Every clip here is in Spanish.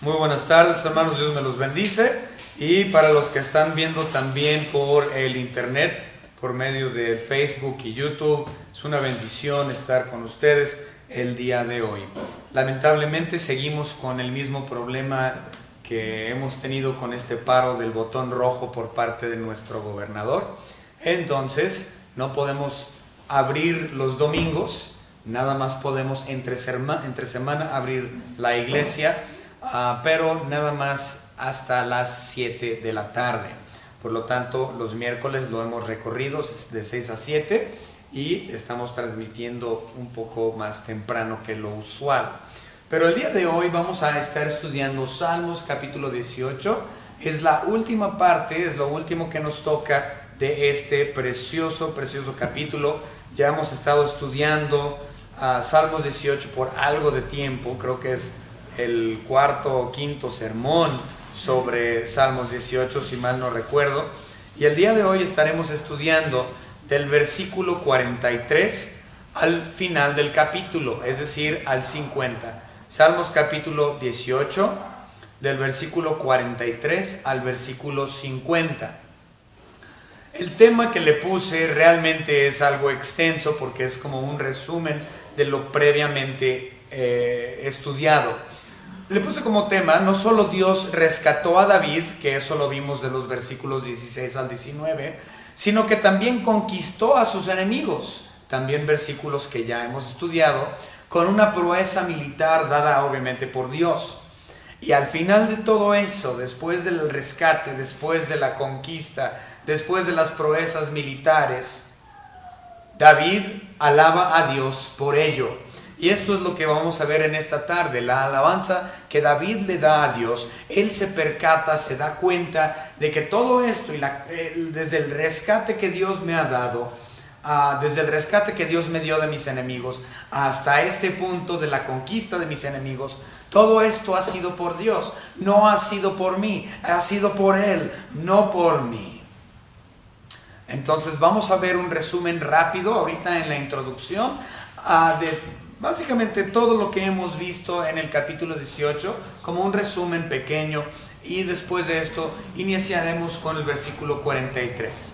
Muy buenas tardes, hermanos, Dios me los bendice. Y para los que están viendo también por el internet, por medio de Facebook y YouTube, es una bendición estar con ustedes el día de hoy. Lamentablemente seguimos con el mismo problema que hemos tenido con este paro del botón rojo por parte de nuestro gobernador. Entonces, no podemos abrir los domingos, nada más podemos entre semana abrir la iglesia, pero nada más hasta las 7 de la tarde. Por lo tanto, los miércoles lo hemos recorrido de 6 a 7 y estamos transmitiendo un poco más temprano que lo usual. Pero el día de hoy vamos a estar estudiando Salmos capítulo 18. Es la última parte, es lo último que nos toca de este precioso capítulo. Ya hemos estado estudiando Salmos 18 por algo de tiempo, creo que es el cuarto o quinto sermón sobre Salmos 18, si mal no recuerdo. Y el día de hoy estaremos estudiando del versículo 43 al final del capítulo, es decir, al 50. Salmos capítulo 18, del versículo 43 al versículo 50. El tema que le puse realmente es algo extenso porque es como un resumen de lo previamente estudiado. Le puse como tema, no solo Dios rescató a David, que eso lo vimos de los versículos 16 al 19, sino que también conquistó a sus enemigos, también versículos que ya hemos estudiado, con una proeza militar dada obviamente por Dios. Y al final de todo eso, después del rescate, después de la conquista, después de las proezas militares, David alaba a Dios por ello. Y esto es lo que vamos a ver en esta tarde, la alabanza que David le da a Dios. Él se percata, se da cuenta de que todo esto, desde el rescate que Dios me ha dado, desde el rescate que Dios me dio de mis enemigos, hasta este punto de la conquista de mis enemigos, todo esto ha sido por Dios, no ha sido por mí, ha sido por Él, no por mí. Entonces vamos a ver un resumen rápido ahorita en la introducción de básicamente todo lo que hemos visto en el capítulo 18, como un resumen pequeño, y después de esto iniciaremos con el versículo 43.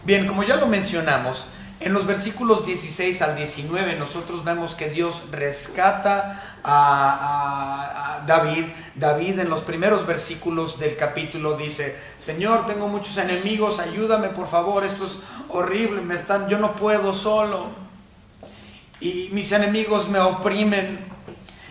Bien, como ya lo mencionamos, en los versículos 16 al 19 nosotros vemos que Dios rescata a David. David en los primeros versículos del capítulo dice: Señor, tengo muchos enemigos, ayúdame por favor, esto es horrible, yo no puedo solo. Y mis enemigos me oprimen.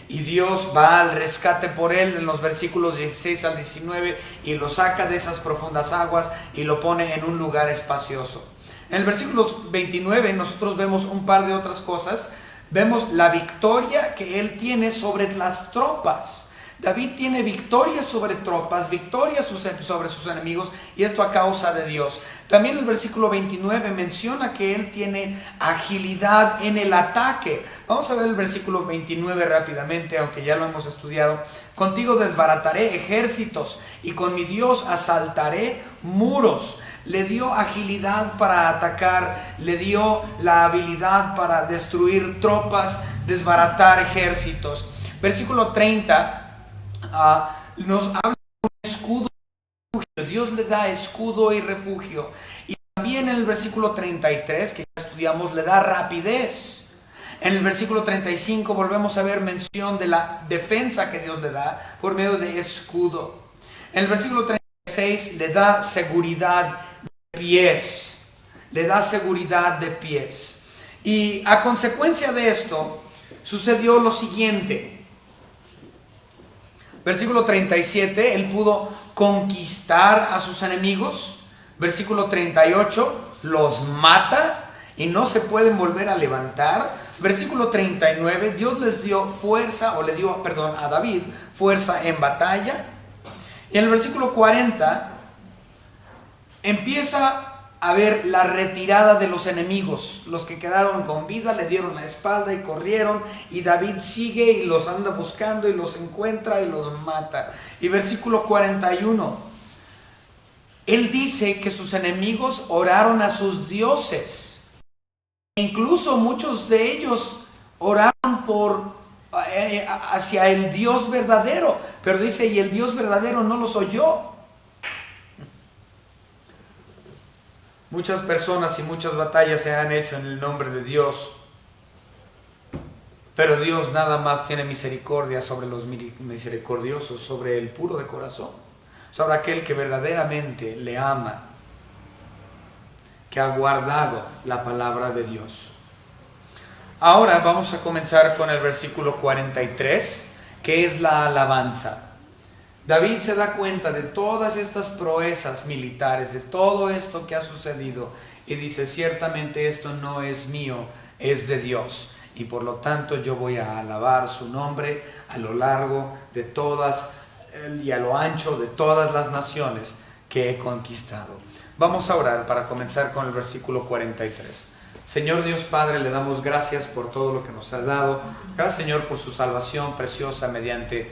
Y Dios va al rescate por él en los versículos 16 al 19 y lo saca de esas profundas aguas y lo pone en un lugar espacioso. En el versículo 29 nosotros vemos un par de otras cosas. Vemos la victoria que él tiene sobre las tropas. David tiene victoria sobre tropas, victoria sobre sus enemigos, y esto a causa de Dios. También el versículo 29 menciona que él tiene agilidad en el ataque. Vamos a ver el versículo 29 rápidamente, aunque ya lo hemos estudiado. Contigo desbarataré ejércitos y con mi Dios asaltaré muros. Le dio agilidad para atacar, le dio la habilidad para destruir tropas, desbaratar ejércitos. Versículo 30 nos habla de un escudo y refugio. Dios le da escudo y refugio. Y también en el versículo 33, que ya estudiamos, le da rapidez. En el versículo 35 volvemos a ver mención de la defensa que Dios le da por medio de escudo. En el versículo 36 le da seguridad de pies. Le da seguridad de pies. Y a consecuencia de esto sucedió lo siguiente. Versículo 37, él pudo conquistar a sus enemigos. Versículo 38, los mata y no se pueden volver a levantar. Versículo 39, Dios les dio fuerza, a David, fuerza en batalla. Y en el versículo 40, empieza a ver la retirada de los enemigos. Los que quedaron con vida le dieron la espalda y corrieron, y David sigue y los anda buscando y los encuentra y los mata. Y versículo 41, él dice que sus enemigos oraron a sus dioses. Incluso muchos de ellos oraron por hacia el Dios verdadero, pero dice, y el Dios verdadero no lo soy yo. Muchas personas y muchas batallas se han hecho en el nombre de Dios, pero Dios nada más tiene misericordia sobre los misericordiosos, sobre el puro de corazón, sobre aquel que verdaderamente le ama, que ha guardado la palabra de Dios. Ahora vamos a comenzar con el versículo 43, que es la alabanza. David se da cuenta de todas estas proezas militares, de todo esto que ha sucedido, y dice, ciertamente esto no es mío, es de Dios, y por lo tanto yo voy a alabar su nombre a lo largo de todas y a lo ancho de todas las naciones que he conquistado. Vamos a orar para comenzar con el versículo 43. Señor Dios Padre, le damos gracias por todo lo que nos ha dado. Gracias, Señor, por su salvación preciosa mediante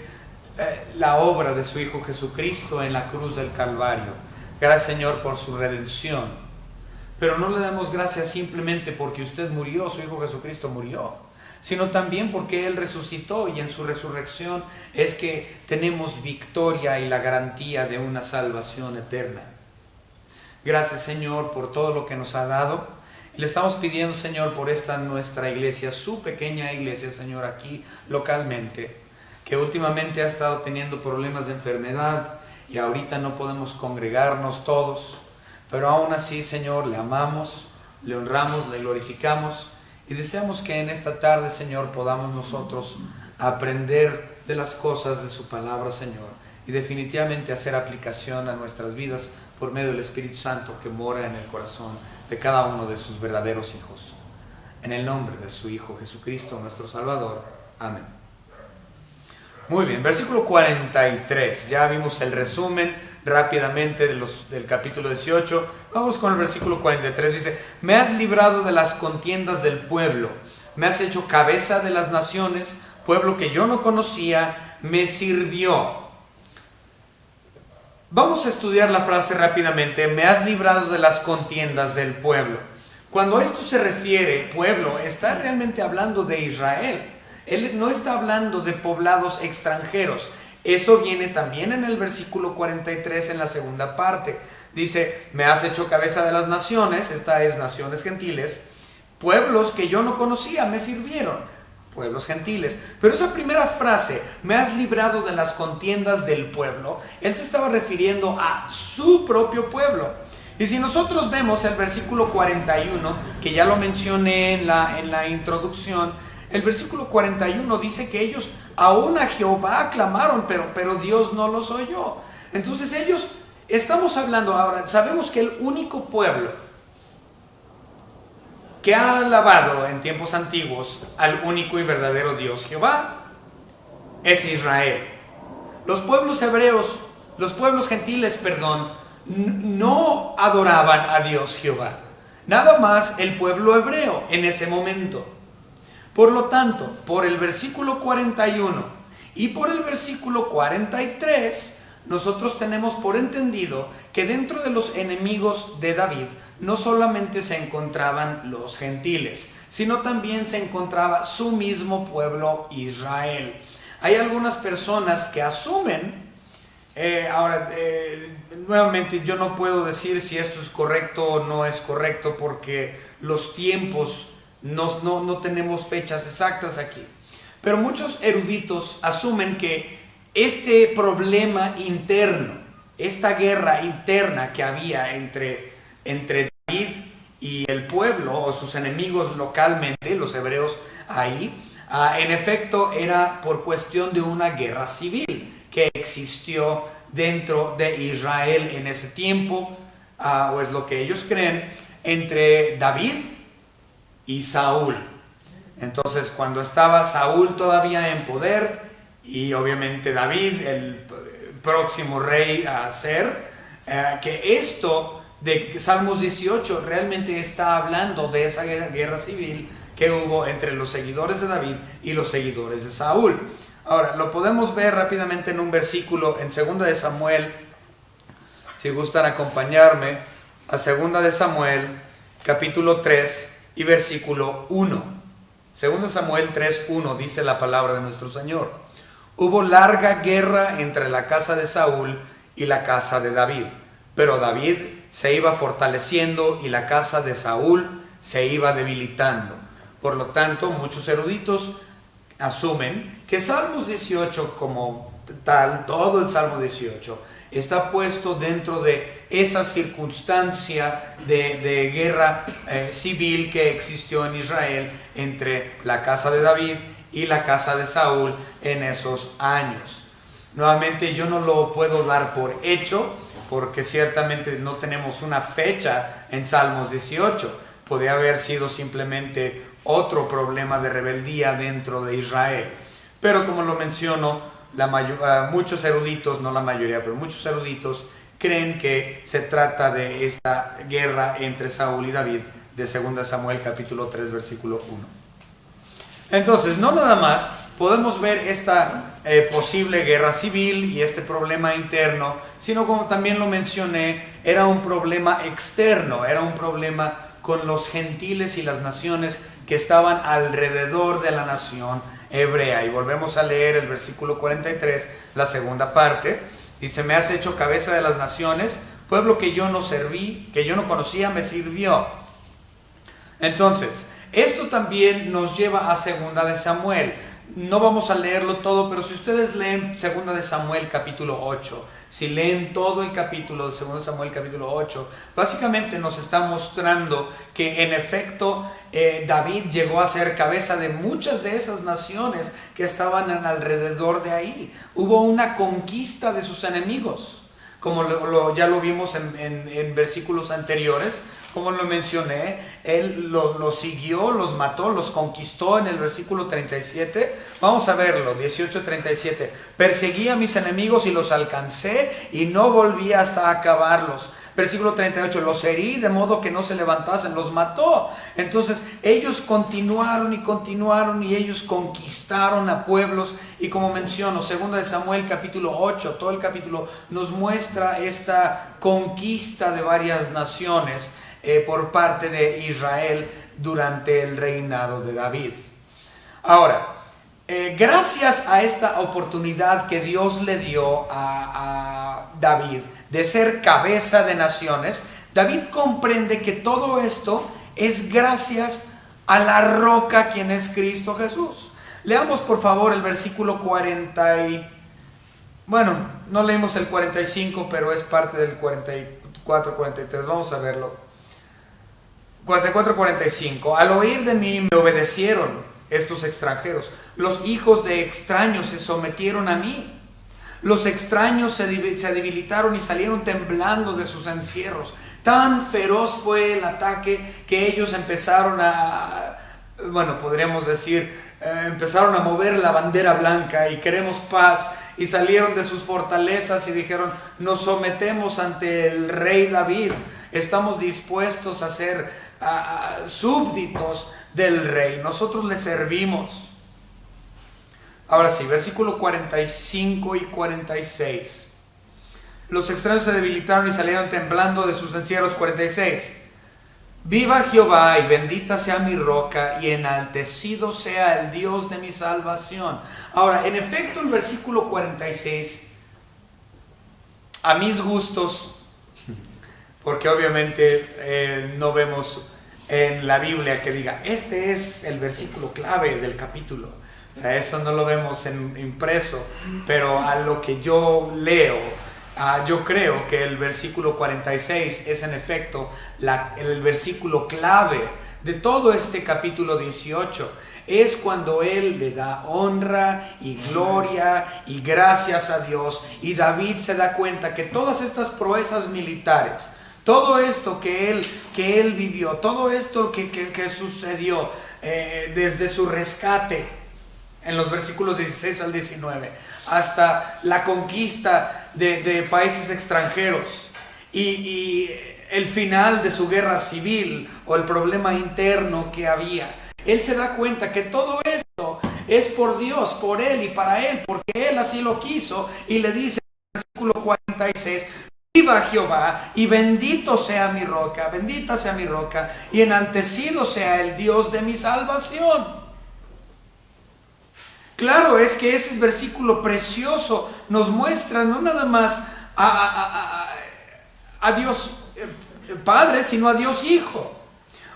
la obra de su Hijo Jesucristo en la cruz del Calvario. Gracias, Señor, por su redención. Pero no le damos gracias simplemente porque usted murió, su Hijo Jesucristo murió, sino también porque Él resucitó, y en su resurrección es que tenemos victoria y la garantía de una salvación eterna. Gracias, Señor, por todo lo que nos ha dado. Le estamos pidiendo, Señor, por esta nuestra iglesia, su pequeña iglesia, Señor, aquí localmente, que últimamente ha estado teniendo problemas de enfermedad y ahorita no podemos congregarnos todos, pero aún así, Señor, le amamos, le honramos, le glorificamos y deseamos que en esta tarde, Señor, podamos nosotros aprender de las cosas de su palabra, Señor, y definitivamente hacer aplicación a nuestras vidas por medio del Espíritu Santo que mora en el corazón de cada uno de sus verdaderos hijos. En el nombre de su Hijo Jesucristo, nuestro Salvador. Amén. Muy bien, versículo 43. Ya vimos el resumen rápidamente del capítulo 18. Vamos con el versículo 43. Dice, me has librado de las contiendas del pueblo, me has hecho cabeza de las naciones, pueblo que yo no conocía, me sirvió. Vamos a estudiar la frase rápidamente, me has librado de las contiendas del pueblo. Cuando esto se refiere, pueblo, está realmente hablando de Israel. Él no está hablando de poblados extranjeros. Eso viene también en el versículo 43 en la segunda parte. Dice, me has hecho cabeza de las naciones, esta es naciones gentiles, pueblos que yo no conocía me sirvieron. Pueblos gentiles. Pero esa primera frase, me has librado de las contiendas del pueblo, él se estaba refiriendo a su propio pueblo. Y si nosotros vemos el versículo 41, que ya lo mencioné en la introducción, el versículo 41 dice que ellos aún a Jehová aclamaron, pero Dios no los oyó. Entonces ellos, estamos hablando ahora, sabemos que el único pueblo que ha alabado en tiempos antiguos al único y verdadero Dios Jehová es Israel. Los pueblos hebreos, los pueblos gentiles, no adoraban a Dios Jehová. Nada más el pueblo hebreo en ese momento. Por lo tanto, por el versículo 41 y por el versículo 43, nosotros tenemos por entendido que dentro de los enemigos de David no solamente se encontraban los gentiles, sino también se encontraba su mismo pueblo Israel. Hay algunas personas que asumen, nuevamente yo no puedo decir si esto es correcto o no es correcto porque los tiempos no tenemos fechas exactas aquí, pero muchos eruditos asumen que este problema interno, esta guerra interna que había entre David y el pueblo o sus enemigos localmente, los hebreos ahí, en efecto era por cuestión de una guerra civil que existió dentro de Israel en ese tiempo, o es lo que ellos creen, entre David y Saúl. Entonces, cuando estaba Saúl todavía en poder y obviamente David, el próximo rey a ser, que esto de Salmos 18 realmente está hablando de esa guerra civil que hubo entre los seguidores de David y los seguidores de Saúl. Ahora, lo podemos ver rápidamente en un versículo en 2 de Samuel, si gustan acompañarme, a 2 de Samuel, capítulo 3 y versículo 1. Segundo Samuel 3:1 dice la palabra de nuestro Señor: hubo larga guerra entre la casa de Saúl y la casa de David, pero David se iba fortaleciendo y la casa de Saúl se iba debilitando. Por lo tanto, muchos eruditos asumen que Salmos 18 como tal, todo el Salmo 18, está puesto dentro de esa circunstancia de guerra civil que existió en Israel entre la casa de David y la casa de Saúl en esos años. Nuevamente, yo no lo puedo dar por hecho, porque ciertamente no tenemos una fecha en Salmos 18. Podría haber sido simplemente otro problema de rebeldía dentro de Israel. Pero como lo menciono, muchos eruditos, no la mayoría, pero muchos eruditos creen que se trata de esta guerra entre Saúl y David de 2 Samuel capítulo 3 versículo 1. Entonces, no nada más podemos ver esta posible guerra civil y este problema interno, sino, como también lo mencioné, era un problema externo, era un problema con los gentiles y las naciones que estaban alrededor de la nación hebrea. Y volvemos a leer el versículo 43, la segunda parte. Dice: me has hecho cabeza de las naciones, pueblo que yo no serví, que yo no conocía, me sirvió. Entonces, esto también nos lleva a 2 Samuel. No vamos a leerlo todo, pero si ustedes leen 2 Samuel capítulo 8, si leen todo el capítulo de 2 Samuel capítulo 8, básicamente nos está mostrando que en efecto David llegó a ser cabeza de muchas de esas naciones que estaban alrededor de ahí. Hubo una conquista de sus enemigos, como ya lo vimos en versículos anteriores. Como lo mencioné, él los siguió, los mató, los conquistó en el versículo 37. Vamos a verlo, 18:37. Perseguí a mis enemigos y los alcancé y no volví hasta acabarlos. Versículo 38, los herí de modo que no se levantasen, los mató. Entonces ellos continuaron y ellos conquistaron a pueblos. Y como menciono, 2 Samuel capítulo 8, todo el capítulo nos muestra esta conquista de varias naciones por parte de Israel durante el reinado de David. Ahora, gracias a esta oportunidad que Dios le dio a David de ser cabeza de naciones, David comprende que todo esto es gracias a la roca, quien es Cristo Jesús. Leamos por favor el versículo 40 bueno, no leímos el 45, pero es parte del 44, 43, vamos a verlo. 44-45. Al oír de mí me obedecieron estos extranjeros. Los hijos de extraños se sometieron a mí. Los extraños se debilitaron y salieron temblando de sus encierros. Tan feroz fue el ataque que ellos empezaron podríamos decir, empezaron a mover la bandera blanca y queremos paz. Y salieron de sus fortalezas y dijeron: nos sometemos ante el rey David. Estamos dispuestos a ser súbditos del rey. Nosotros le servimos. Ahora sí, versículo 45 y 46. Los extraños se debilitaron y salieron temblando de sus encierros. 46. Viva Jehová y bendita sea mi roca y enaltecido sea el Dios de mi salvación. Ahora, en efecto, el versículo 46, a mis gustos, porque obviamente no vemos en la Biblia que diga, este es el versículo clave del capítulo. O sea, eso no lo vemos impreso, pero a lo que yo leo, yo creo que el versículo 46 es en efecto el versículo clave de todo este capítulo 18. Es cuando él le da honra y gloria y gracias a Dios, y David se da cuenta que todas estas proezas militares, todo esto que él vivió, todo esto que sucedió desde su rescate en los versículos 16 al 19 hasta la conquista de países extranjeros y el final de su guerra civil o el problema interno que había, él se da cuenta que todo esto es por Dios, por él y para él, porque él así lo quiso, y le dice en el versículo 46: viva Jehová y bendito sea mi roca, bendita sea mi roca y enaltecido sea el Dios de mi salvación. Claro, es que ese versículo precioso nos muestra no nada más a Dios Padre, sino a Dios Hijo.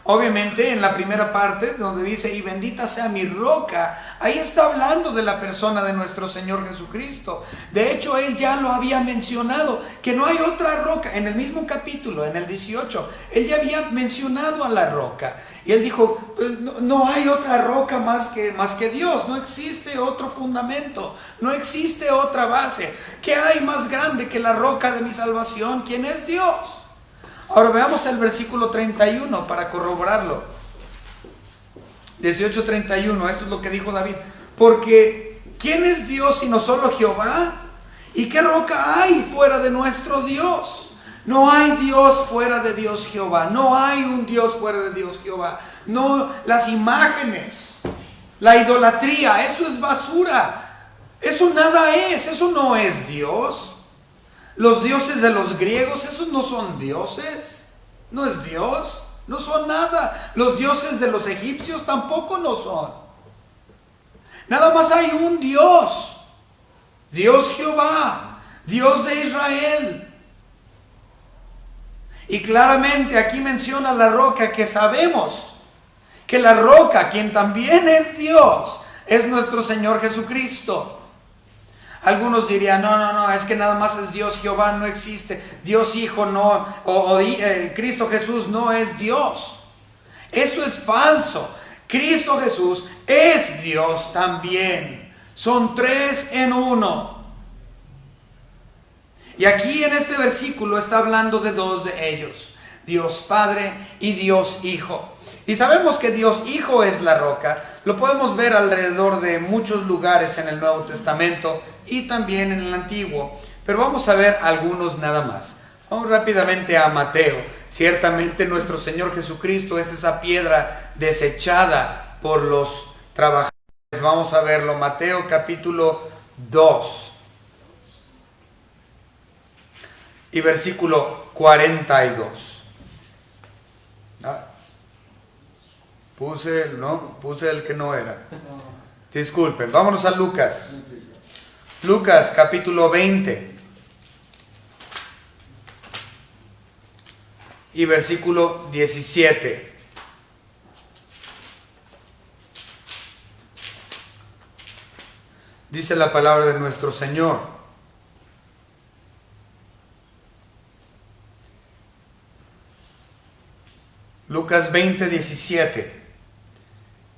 Obviamente en la primera parte donde dice y bendita sea mi roca, ahí está hablando de la persona de nuestro Señor Jesucristo. De hecho él ya lo había mencionado, que no hay otra roca. En el mismo capítulo, en el 18, él ya había mencionado a la roca y él dijo, no hay otra roca más que Dios, no existe otro fundamento, no existe otra base. ¿Qué hay más grande que la roca de mi salvación? ¿Quién es Dios? Ahora veamos el versículo 31 para corroborarlo. 18:31, esto es lo que dijo David. Porque ¿quién es Dios sino solo Jehová? ¿Y qué roca hay fuera de nuestro Dios? No hay Dios fuera de Dios Jehová. No hay un Dios fuera de Dios Jehová. No, las imágenes, la idolatría, eso es basura. Eso nada es, eso no es Dios. Los dioses de los griegos, esos no son dioses, no es Dios, no son nada. Los dioses de los egipcios tampoco lo son. Nada más hay un Dios, Dios Jehová, Dios de Israel. Y claramente aquí menciona la roca, que sabemos que la roca, quien también es Dios, es nuestro Señor Jesucristo. Algunos dirían, no, es que nada más es Dios Jehová, no existe. Dios Hijo no, Cristo Jesús no es Dios. Eso es falso. Cristo Jesús es Dios también. Son tres en uno. Y aquí en este versículo está hablando de dos de ellos, Dios Padre y Dios Hijo. Y sabemos que Dios Hijo es la roca. Lo podemos ver alrededor de muchos lugares en el Nuevo Testamento y también en el Antiguo. Pero vamos a ver algunos nada más. Vamos rápidamente a Mateo. Ciertamente nuestro Señor Jesucristo es esa piedra desechada por los trabajadores. Vamos a verlo. Mateo capítulo 2. Y versículo 42. Puse el que no era. Disculpen, vámonos a Lucas. Lucas capítulo 20. Y versículo 17. Dice la palabra de nuestro Señor. Lucas 20, 17.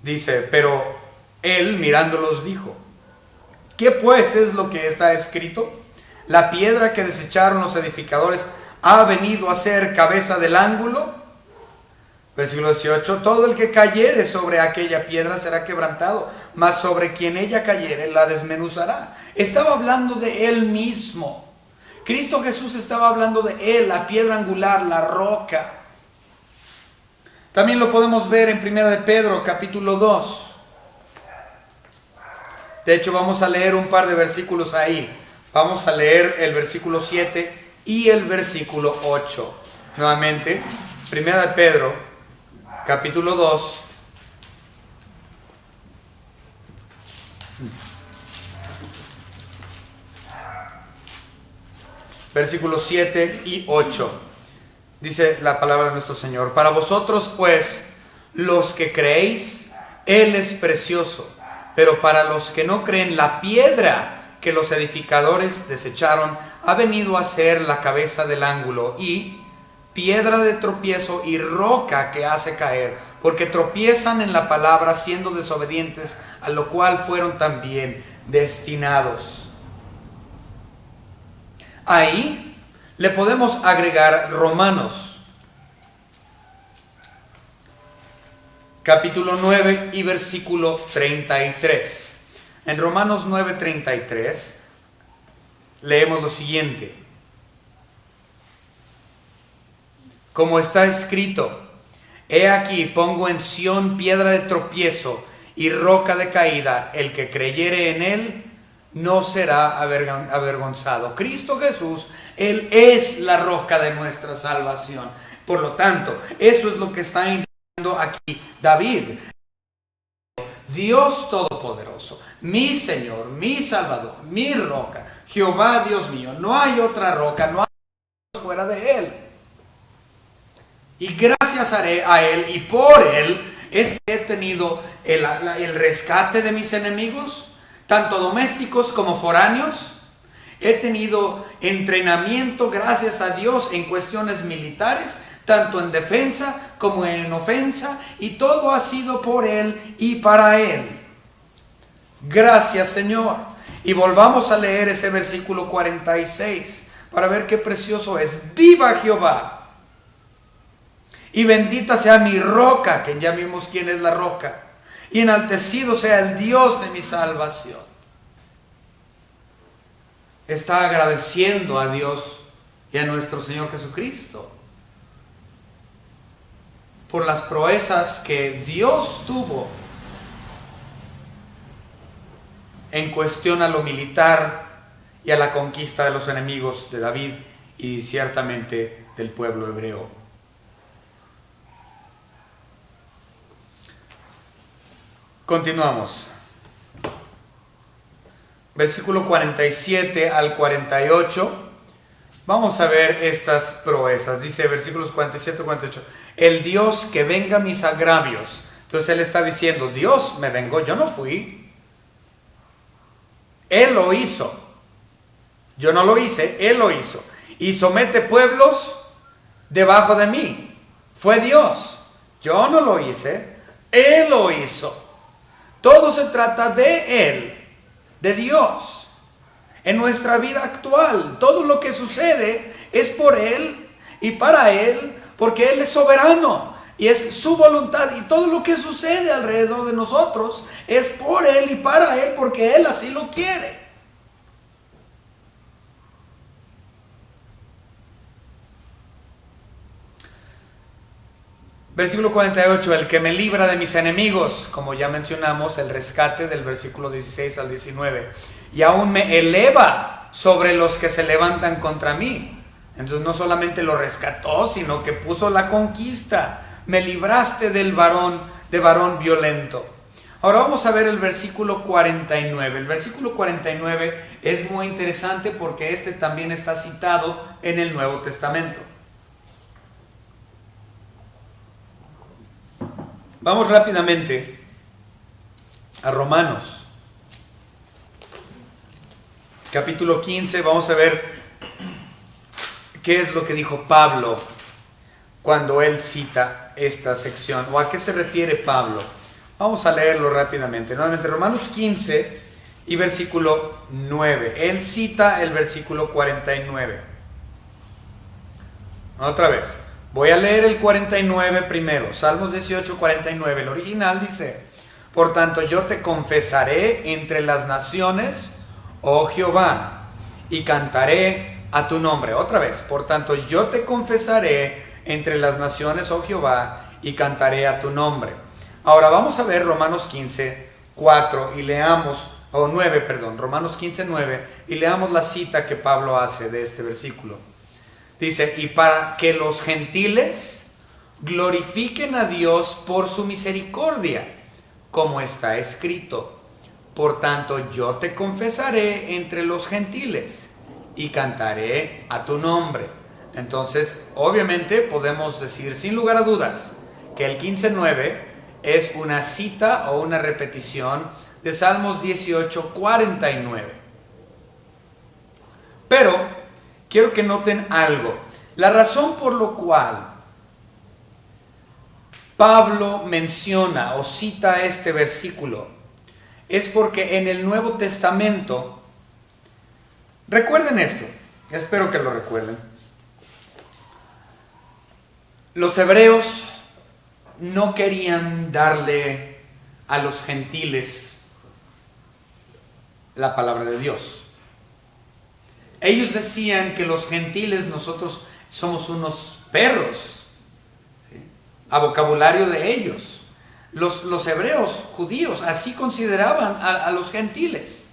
Dice, pero él mirándolos dijo, ¿qué pues es lo que está escrito? La piedra que desecharon los edificadores ha venido a ser cabeza del ángulo. Versículo 18, todo el que cayere sobre aquella piedra será quebrantado, mas sobre quien ella cayere la desmenuzará. Estaba hablando de él mismo. Cristo Jesús estaba hablando de él, la piedra angular, la roca. También lo podemos ver en 1 de Pedro, capítulo 2. De hecho, vamos a leer un par de versículos ahí. Vamos a leer el versículo 7 y el versículo 8. Nuevamente, 1 de Pedro, capítulo 2. Versículos 7 y 8. Dice la palabra de nuestro Señor. Para vosotros, pues, los que creéis, Él es precioso. Pero para los que no creen, la piedra que los edificadores desecharon ha venido a ser la cabeza del ángulo y piedra de tropiezo y roca que hace caer, porque tropiezan en la palabra siendo desobedientes, a lo cual fueron también destinados. Ahí le podemos agregar Romanos, capítulo 9 y versículo 33. En Romanos 9:33 leemos lo siguiente. Como está escrito, he aquí pongo en Sión piedra de tropiezo y roca de caída, el que creyere en él no será avergonzado. Cristo Jesús, Él es la roca de nuestra salvación. Por lo tanto, eso es lo que está indicando aquí David. Dios Todopoderoso, mi Señor, mi Salvador, mi roca, Jehová Dios mío, no hay otra roca, no hay Dios fuera de Él. Y gracias a Él y por Él es que he tenido el rescate de mis enemigos, tanto domésticos como foráneos. He tenido entrenamiento, gracias a Dios, en cuestiones militares, tanto en defensa como en ofensa, y todo ha sido por Él y para Él. Gracias, Señor. Y volvamos a leer ese versículo 46 para ver qué precioso es. Viva Jehová y bendita sea mi roca, que ya vimos quién es la roca, y enaltecido sea el Dios de mi salvación. Está agradeciendo a Dios y a nuestro Señor Jesucristo por las proezas que Dios tuvo en cuestión a lo militar y a la conquista de los enemigos de David y ciertamente del pueblo hebreo. Continuamos. Versículo 47 al 48. Vamos a ver estas proezas. Dice versículos 47 y 48. El Dios que venga mis agravios. Entonces él está diciendo, Dios me vengó, yo no fui. Él lo hizo. Yo no lo hice, Él lo hizo. Y somete pueblos debajo de mí. Fue Dios. Yo no lo hice, Él lo hizo. Todo se trata de Él, de Dios. En nuestra vida actual, todo lo que sucede es por Él y para Él, porque Él es soberano y es su voluntad. Y todo lo que sucede alrededor de nosotros es por Él y para Él, porque Él así lo quiere. Versículo 48, el que me libra de mis enemigos, como ya mencionamos, el rescate del versículo 16 al 19, y aún me eleva sobre los que se levantan contra mí. Entonces no solamente lo rescató, sino que puso la conquista. Me libraste de varón violento. Ahora vamos a ver el versículo 49. El versículo 49 es muy interesante porque este también está citado en el Nuevo Testamento. Vamos rápidamente a Romanos, capítulo 15, vamos a ver qué es lo que dijo Pablo cuando él cita esta sección, o a qué se refiere Pablo. Vamos a leerlo rápidamente. Nuevamente, Romanos 15 y versículo 9. Él cita el versículo 49. Otra vez. Voy a leer el 49 primero. Salmos 18, 49. El original dice: por tanto yo te confesaré entre las naciones, oh Jehová, y cantaré a tu nombre. Otra vez. Por tanto yo te confesaré entre las naciones, oh Jehová, y cantaré a tu nombre. Ahora vamos a ver Romanos 15, 4 y leamos, o 9, perdón, Romanos 15, 9, y leamos la cita que Pablo hace de este versículo. Dice, y para que los gentiles glorifiquen a Dios por su misericordia, como está escrito. Por tanto, yo te confesaré entre los gentiles y cantaré a tu nombre. Entonces, obviamente podemos decir sin lugar a dudas que el 15:9 es una cita o una repetición de Salmos 18:49. Pero quiero que noten algo. La razón por la cual Pablo menciona o cita este versículo es porque en el Nuevo Testamento, recuerden esto, espero que lo recuerden, los hebreos no querían darle a los gentiles la palabra de Dios. Ellos decían que los gentiles, nosotros somos unos perros, ¿sí? A vocabulario de ellos. Los hebreos judíos así consideraban a los gentiles.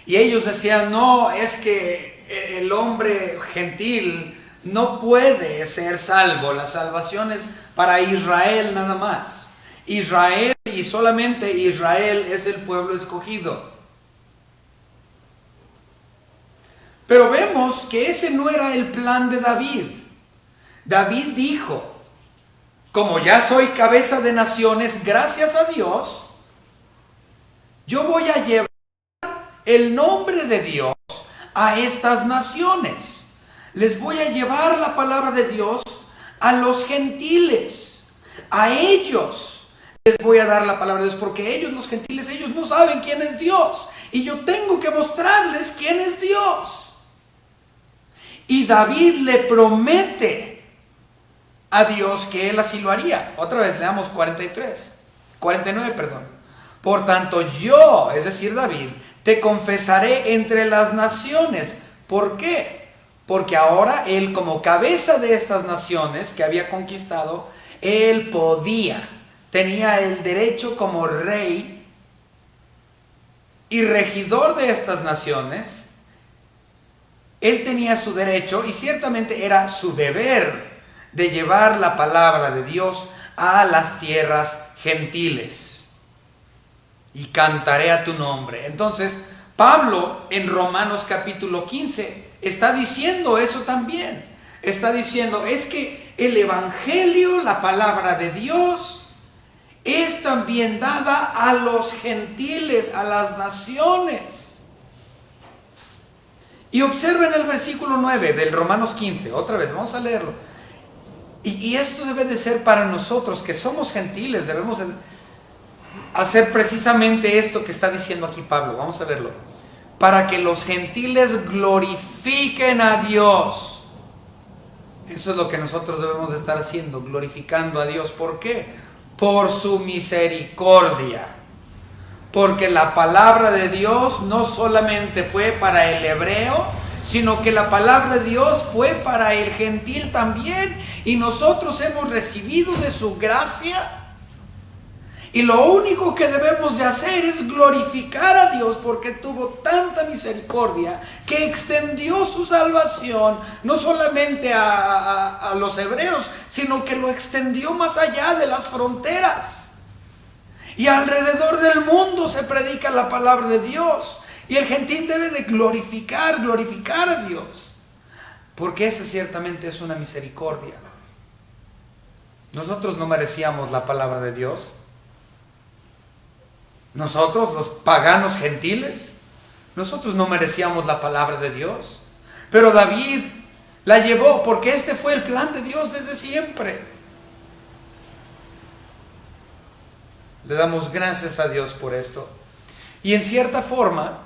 Y ellos decían, no, es que el hombre gentil no puede ser salvo. La salvación es para Israel nada más. Israel, y solamente Israel, es el pueblo escogido. Pero vemos que ese no era el plan de David. David dijo: como ya soy cabeza de naciones, gracias a Dios, yo voy a llevar el nombre de Dios a estas naciones. Les voy a llevar la palabra de Dios a los gentiles. A ellos les voy a dar la palabra de Dios, porque ellos, los gentiles, ellos no saben quién es Dios. Y yo tengo que mostrarles quién es Dios. Y David le promete a Dios que él así lo haría. Otra vez leamos 49, perdón. Por tanto yo, es decir David, te confesaré entre las naciones. ¿Por qué? Porque ahora él, como cabeza de estas naciones que había conquistado, él tenía el derecho como rey y regidor de estas naciones. Él tenía su derecho y ciertamente era su deber de llevar la palabra de Dios a las tierras gentiles. Y cantaré a tu nombre. Entonces, Pablo en Romanos capítulo 15 está diciendo eso también. Está diciendo, es que el evangelio, la palabra de Dios, es también dada a los gentiles, a las naciones. Y observen el versículo 9 del Romanos 15, otra vez, vamos a leerlo. Y esto debe de ser para nosotros, que somos gentiles, debemos de hacer precisamente esto que está diciendo aquí Pablo. Vamos a verlo. Para que los gentiles glorifiquen a Dios. Eso es lo que nosotros debemos de estar haciendo, glorificando a Dios. ¿Por qué? Por su misericordia. Porque la palabra de Dios no solamente fue para el hebreo, sino que la palabra de Dios fue para el gentil también. Y nosotros hemos recibido de su gracia. Y lo único que debemos de hacer es glorificar a Dios, porque tuvo tanta misericordia que extendió su salvación no solamente a los hebreos, sino que lo extendió más allá de las fronteras. Y alrededor del mundo se predica la palabra de Dios. Y el gentil debe de glorificar a Dios, porque esa ciertamente es una misericordia. Nosotros no merecíamos la palabra de Dios. Nosotros, los paganos gentiles, nosotros no merecíamos la palabra de Dios. Pero David la llevó, porque este fue el plan de Dios desde siempre. Le damos gracias a Dios por esto. Y en cierta forma,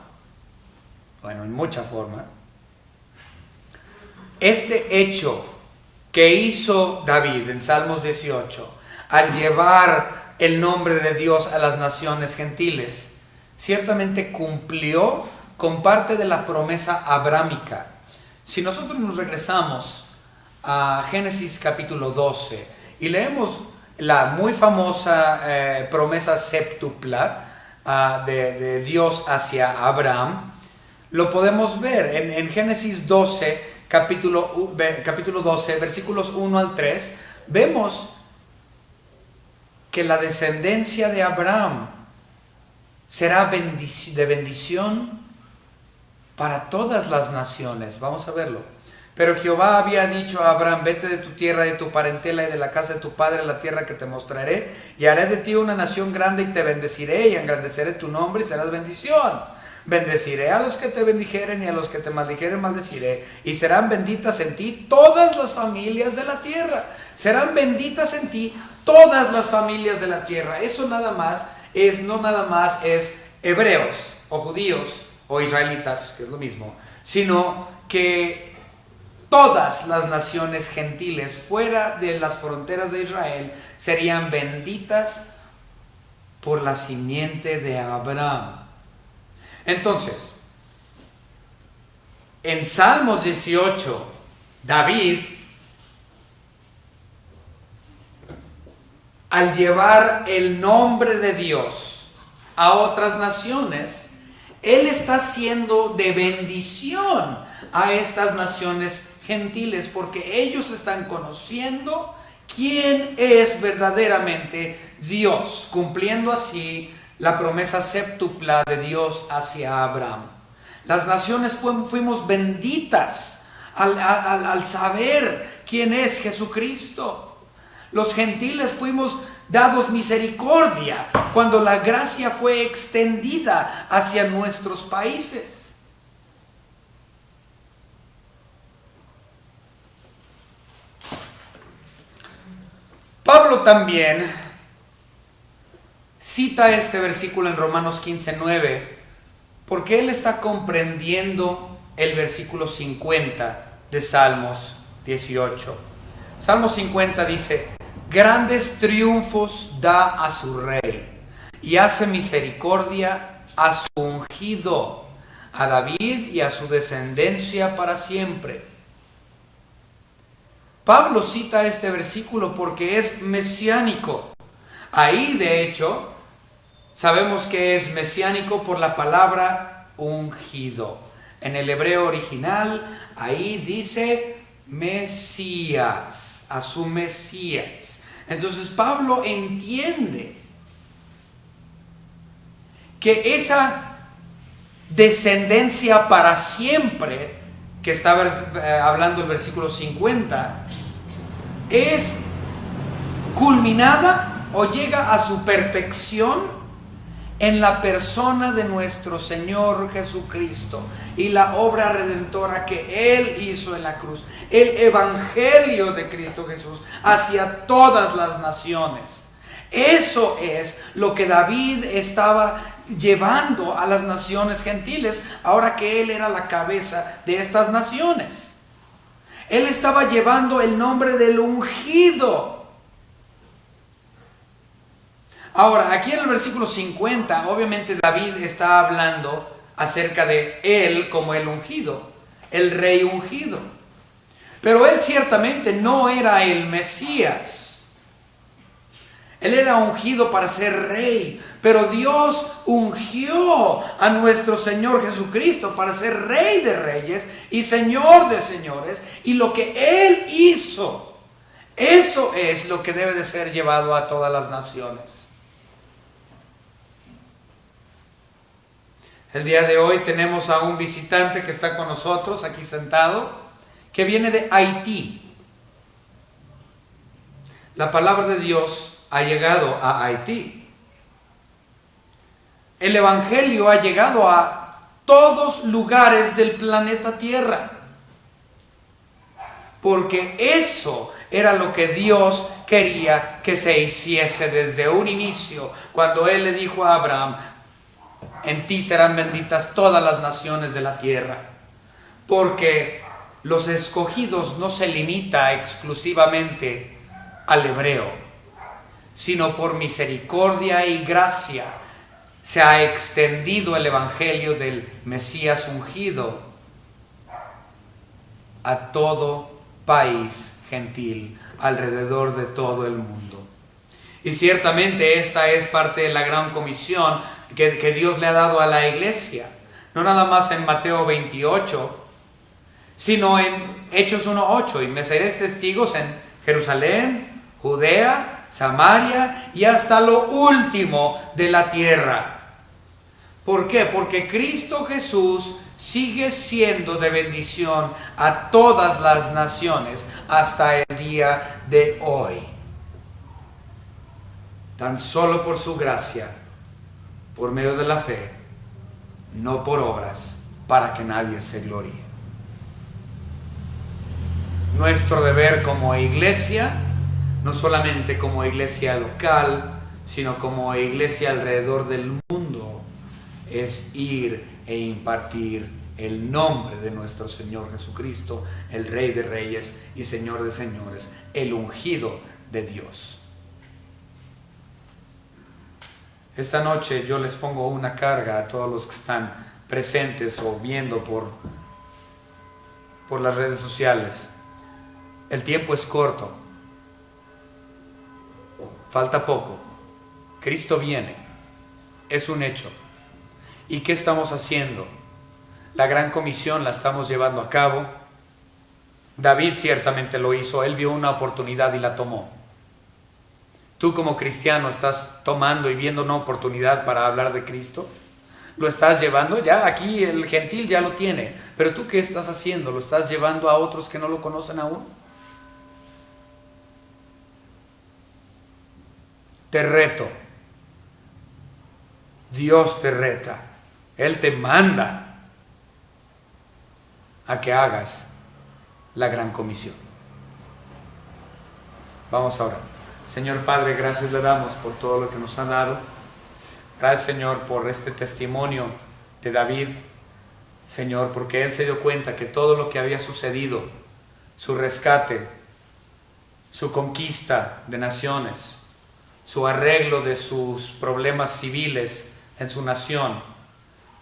bueno, en mucha forma, este hecho que hizo David en Salmos 18, al llevar el nombre de Dios a las naciones gentiles, ciertamente cumplió con parte de la promesa abrámica. Si nosotros nos regresamos a Génesis capítulo 12 y leemos la muy famosa promesa séptupla de Dios hacia Abraham, lo podemos ver en Génesis 12, capítulo 12, versículos 1 al 3, vemos que la descendencia de Abraham será de bendición para todas las naciones. Vamos a verlo. Pero Jehová había dicho a Abraham: vete de tu tierra, de tu parentela y de la casa de tu padre a la tierra que te mostraré, y haré de ti una nación grande y te bendeciré y engrandeceré tu nombre y serás bendición. Bendeciré a los que te bendijeren y a los que te maldijeren maldeciré, y serán benditas en ti todas las familias de la tierra. Serán benditas en ti todas las familias de la tierra. Eso no nada más es hebreos o judíos o israelitas, que es lo mismo, sino que todas las naciones gentiles fuera de las fronteras de Israel serían benditas por la simiente de Abraham. Entonces, en Salmos 18, David, al llevar el nombre de Dios a otras naciones, él está siendo de bendición a estas naciones gentiles, porque ellos están conociendo quién es verdaderamente Dios, cumpliendo así la promesa séptupla de Dios hacia Abraham. Las naciones fuimos benditas al saber quién es Jesucristo. Los gentiles fuimos dados misericordia cuando la gracia fue extendida hacia nuestros países. Pablo también cita este versículo en Romanos 15:9 porque él está comprendiendo el versículo 50 de Salmos 18. Salmo 50 dice: grandes triunfos da a su rey y hace misericordia a su ungido, a David y a su descendencia para siempre. Pablo cita este versículo porque es mesiánico. Ahí, de hecho, sabemos que es mesiánico por la palabra ungido. En el hebreo original, ahí dice Mesías, a su Mesías. Entonces Pablo entiende que esa descendencia para siempre, que estaba hablando el versículo 50, es culminada o llega a su perfección en la persona de nuestro Señor Jesucristo y la obra redentora que Él hizo en la cruz, el evangelio de Cristo Jesús hacia todas las naciones. Eso es lo que David estaba llevando a las naciones gentiles, ahora que él era la cabeza de estas naciones. Él estaba llevando el nombre del ungido. Ahora, aquí en el versículo 50, obviamente David está hablando acerca de él como el ungido, el rey ungido. Pero él ciertamente no era el Mesías. Él era ungido para ser rey, pero Dios ungió a nuestro Señor Jesucristo para ser Rey de reyes y Señor de señores. Y lo que Él hizo, eso es lo que debe de ser llevado a todas las naciones. El día de hoy tenemos a un visitante que está con nosotros aquí sentado, que viene de Haití. La palabra de Dios ha llegado a Haití. El evangelio ha llegado a todos lugares del planeta Tierra, porque eso era lo que Dios quería que se hiciese desde un inicio, cuando Él le dijo a Abraham: en ti serán benditas todas las naciones de la tierra. Porque los escogidos no se limita exclusivamente al hebreo, sino por misericordia y gracia se ha extendido el evangelio del Mesías ungido a todo país gentil alrededor de todo el mundo. Y ciertamente esta es parte de la gran comisión que Dios le ha dado a la iglesia, no nada más en Mateo 28, sino en Hechos 1:8, y me seréis testigos en Jerusalén, Judea, Samaria y hasta lo último de la tierra. ¿Por qué? Porque Cristo Jesús sigue siendo de bendición a todas las naciones hasta el día de hoy. Tan solo por su gracia, por medio de la fe, no por obras, para que nadie se gloríe. Nuestro deber como iglesia, no solamente como iglesia local, sino como iglesia alrededor del mundo, es ir e impartir el nombre de nuestro Señor Jesucristo, el Rey de Reyes y Señor de Señores, el ungido de Dios. Esta noche yo les pongo una carga a todos los que están presentes o viendo por las redes sociales. El tiempo es corto. Falta poco. Cristo viene. Es un hecho. ¿Y qué estamos haciendo? La gran comisión la estamos llevando a cabo. David ciertamente lo hizo. Él vio una oportunidad y la tomó. Tú como cristiano estás tomando y viendo una oportunidad para hablar de Cristo. Lo estás llevando ya, aquí el gentil ya lo tiene, pero tú ¿qué estás haciendo? ¿Lo estás llevando a otros que no lo conocen aún? Te reto. Dios te reta. Él te manda a que hagas la gran comisión. Vamos a orar. Señor Padre, gracias le damos por todo lo que nos han dado. Gracias, Señor, por este testimonio de David. Señor, porque él se dio cuenta que todo lo que había sucedido, su rescate, su conquista de naciones, su arreglo de sus problemas civiles en su nación,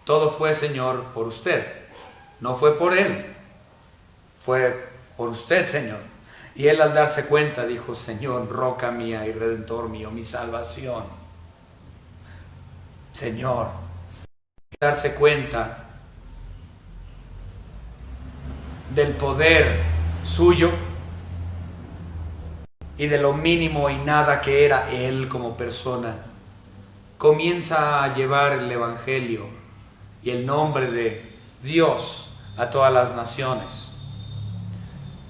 todo fue, Señor, por usted. No fue por él, fue por usted, Señor. Y él, al darse cuenta, dijo: Señor, roca mía y redentor mío, mi salvación. Señor, darse cuenta del poder suyo y de lo mínimo y nada que era él como persona, comienza a llevar el evangelio y el nombre de Dios a todas las naciones.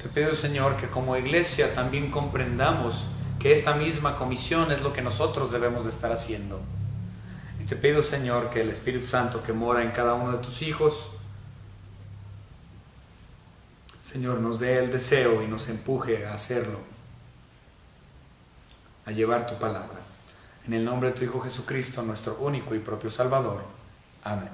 Te pido, Señor, que como iglesia también comprendamos que esta misma comisión es lo que nosotros debemos de estar haciendo. Y te pido, Señor, que el Espíritu Santo que mora en cada uno de tus hijos, Señor, nos dé el deseo y nos empuje a hacerlo, a llevar tu palabra. En el nombre de tu Hijo Jesucristo, nuestro único y propio Salvador. Amén.